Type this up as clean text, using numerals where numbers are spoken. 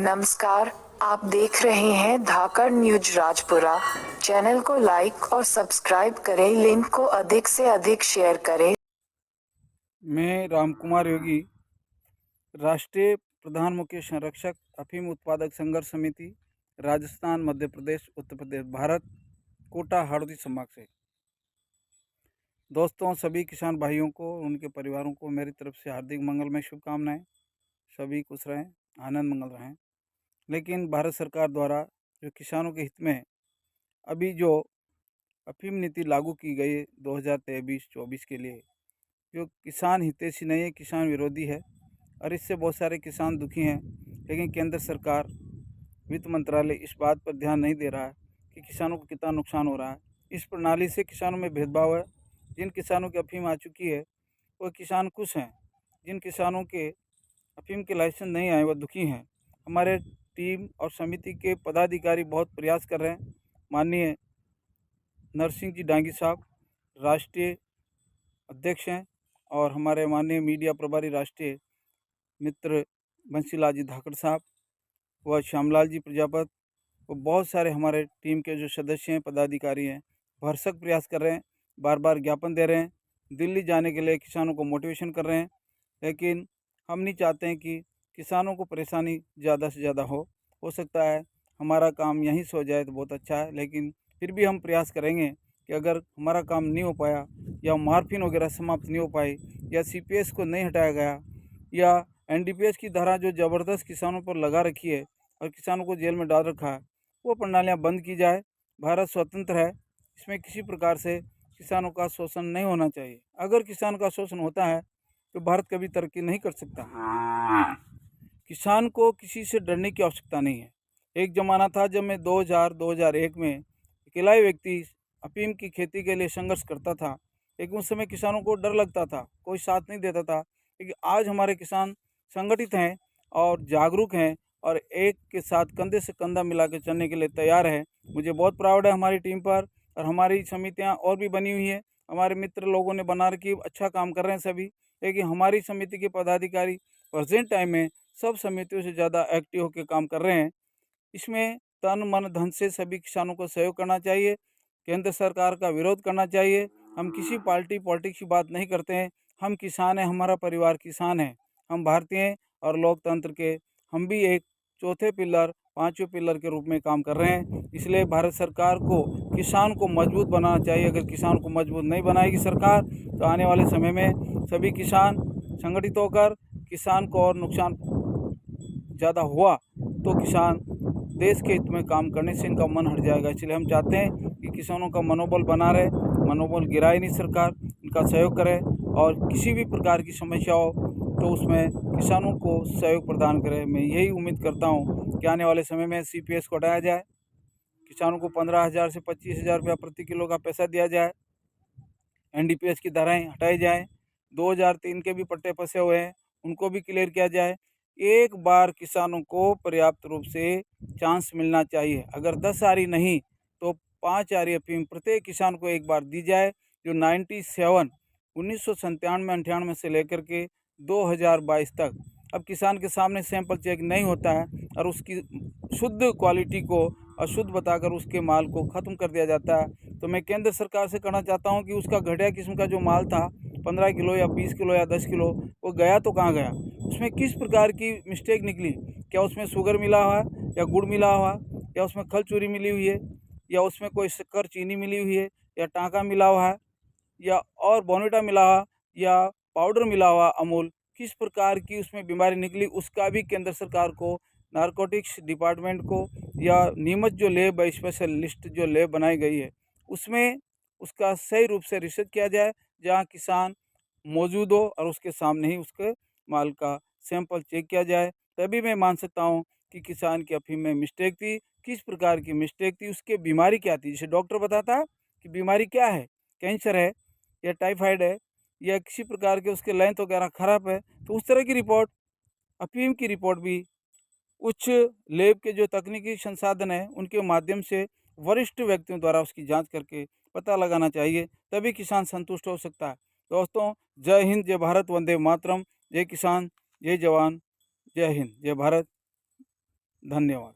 नमस्कार। आप देख रहे हैं धाकड़ न्यूज राजपुरा। चैनल को लाइक और सब्सक्राइब करें, लिंक को अधिक से अधिक शेयर करें। मैं रामकुमार योगी, राष्ट्रीय प्रधान मुख्य संरक्षक अफीम उत्पादक संघर्ष समिति, राजस्थान, मध्य प्रदेश, उत्तर प्रदेश, भारत, कोटा हाड़ौती संभाग से। दोस्तों, सभी किसान भाइयों को, उनके परिवारों को मेरी तरफ से हार्दिक मंगलमय शुभकामनाएं। सभी खुश रहें, आनंद मंगल रहें। लेकिन भारत सरकार द्वारा जो किसानों के हित में अभी जो अफीम नीति लागू की गई है 2023-24 के लिए, जो किसान हितैषी नहीं है, किसान विरोधी है और इससे बहुत सारे किसान दुखी हैं। लेकिन केंद्र सरकार, वित्त मंत्रालय इस बात पर ध्यान नहीं दे रहा है कि किसानों को कितना नुकसान हो रहा है। इस प्रणाली से किसानों में भेदभाव है। जिन किसानों की अफीम आ चुकी है वो किसान खुश हैं। जिन किसानों के अफीम के लाइसेंस नहीं आए वो दुखी हैं। हमारे टीम और समिति के पदाधिकारी बहुत प्रयास कर रहे हैं। माननीय नरसिंह जी डांगी साहब राष्ट्रीय अध्यक्ष हैं और हमारे माननीय मीडिया प्रभारी राष्ट्रीय मित्र बंसीलाल जी धाकड़ साहब व श्यामलाल जी प्रजापत व बहुत सारे हमारे टीम के जो सदस्य हैं, पदाधिकारी हैं, भरसक प्रयास कर रहे हैं। बार बार ज्ञापन दे रहे हैं, दिल्ली जाने के लिए किसानों को मोटिवेशन कर रहे हैं। लेकिन हम नहीं चाहते हैं कि किसानों को परेशानी ज़्यादा से ज़्यादा हो सकता है हमारा काम यहीं से हो जाए तो बहुत अच्छा है। लेकिन फिर भी हम प्रयास करेंगे कि अगर हमारा काम नहीं हो पाया या मार्फिन वगैरह समाप्त नहीं हो पाई या सीपीएस को नहीं हटाया गया या एनडीपीएस की धारा जो ज़बरदस्त किसानों पर लगा रखी है और किसानों को जेल में डाल रखा है, वो प्रणालियाँ बंद की जाए। भारत स्वतंत्र है, इसमें किसी प्रकार से किसानों का शोषण नहीं होना चाहिए। अगर किसान का शोषण होता है तो भारत कभी तरक्की नहीं कर सकता। किसान को किसी से डरने की आवश्यकता नहीं है। एक ज़माना था जब मैं 2000-2001 में अकेला ही व्यक्ति अफीम की खेती के लिए संघर्ष करता था, लेकिन उस समय किसानों को डर लगता था, कोई साथ नहीं देता था। लेकिन आज हमारे किसान संगठित हैं और जागरूक हैं और एक के साथ कंधे से कंधा मिला के चलने के लिए तैयार है। मुझे बहुत प्राउड है हमारी टीम पर और हमारी समितियां और भी बनी हुई हैं। हमारे मित्र लोगों ने बना रखी, अच्छा काम कर रहे हैं सभी। लेकिन हमारी समिति के पदाधिकारी प्रेजेंट टाइम में सब समितियों से ज़्यादा एक्टिव होकर काम कर रहे हैं। इसमें तन मन धन से सभी किसानों को सहयोग करना चाहिए। केंद्र सरकार का विरोध करना चाहिए। हम किसी पार्टी पॉलिटिक्स की बात नहीं करते हैं। हम किसान हैं, हमारा परिवार किसान है। हम भारतीय हैं और लोकतंत्र के हम भी एक चौथे पिलर, पांचवें पिलर के रूप में काम कर रहे हैं। इसलिए भारत सरकार को किसान को मजबूत बनाना चाहिए। अगर किसान को मजबूत नहीं बनाएगी सरकार तो आने वाले समय में सभी किसान संगठित होकर किसान को और नुकसान ज़्यादा हुआ तो किसान देश के हित में काम करने से इनका मन हट जाएगा। इसलिए हम चाहते हैं कि किसानों का मनोबल बना रहे, मनोबल गिराए नहीं सरकार, इनका सहयोग करे और किसी भी प्रकार की समस्या हो तो उसमें किसानों को सहयोग प्रदान करे। मैं यही उम्मीद करता हूँ कि आने वाले समय में सीपीएस को हटाया जाए, किसानों को 15,000 से 25,000 रुपया प्रति किलो का पैसा दिया जाए, एनडीपीएस की धाराएँ हटाई जाएँ, 2003 के भी पट्टे फंसे हुए हैं उनको भी क्लियर किया जाए। एक बार किसानों को पर्याप्त रूप से चांस मिलना चाहिए। अगर 10 आरी नहीं तो 5 आरी अफीम प्रत्येक किसान को एक बार दी जाए। जो 1997 से लेकर के 2022 तक अब किसान के सामने सैंपल चेक नहीं होता है और उसकी शुद्ध क्वालिटी को अशुद्ध बताकर उसके माल को ख़त्म कर दिया जाता है। तो मैं केंद्र सरकार से कहना चाहता हूं कि उसका घटिया किस्म का जो माल था 15 किलो या 20 किलो या 10 किलो, वो गया तो कहाँ गया? उसमें किस प्रकार की मिस्टेक निकली? क्या उसमें शुगर मिला हुआ है या गुड़ मिला हुआ है या उसमें खल चूरी मिली हुई है या उसमें कोई शक्कर चीनी मिली हुई है या टाँका मिला हुआ है या और बॉर्नविटा मिला हुआ या पाउडर मिला हुआ अमूल? किस प्रकार की उसमें बीमारी निकली, उसका भी केंद्र सरकार को, नारकोटिक्स डिपार्टमेंट को या नियमित जो लैब है, स्पेशलिस्ट जो लैब बनाई गई है, उसमें उसका सही रूप से रिसर्च किया जाए, जहाँ किसान मौजूद हो और उसके सामने ही उसके माल का सैंपल चेक किया जाए। तभी मैं मान सकता हूँ कि किसान की अफीम में मिस्टेक थी, किस प्रकार की मिस्टेक थी, उसके बीमारी क्या थी। जैसे डॉक्टर बताता कि बीमारी क्या है, कैंसर है या टाइफाइड है या किसी प्रकार के उसके लेंथ वगैरह खराब है, तो उस तरह की रिपोर्ट, अफीम की रिपोर्ट भी उच्च लैब के जो तकनीकी संसाधन है उनके माध्यम से वरिष्ठ व्यक्तियों द्वारा उसकी जांच करके पता लगाना चाहिए, तभी किसान संतुष्ट हो सकता है। दोस्तों, जय हिंद, जय भारत, वंदे मातरम, जय किसान, जय जवान, जय हिंद, जय भारत। धन्यवाद।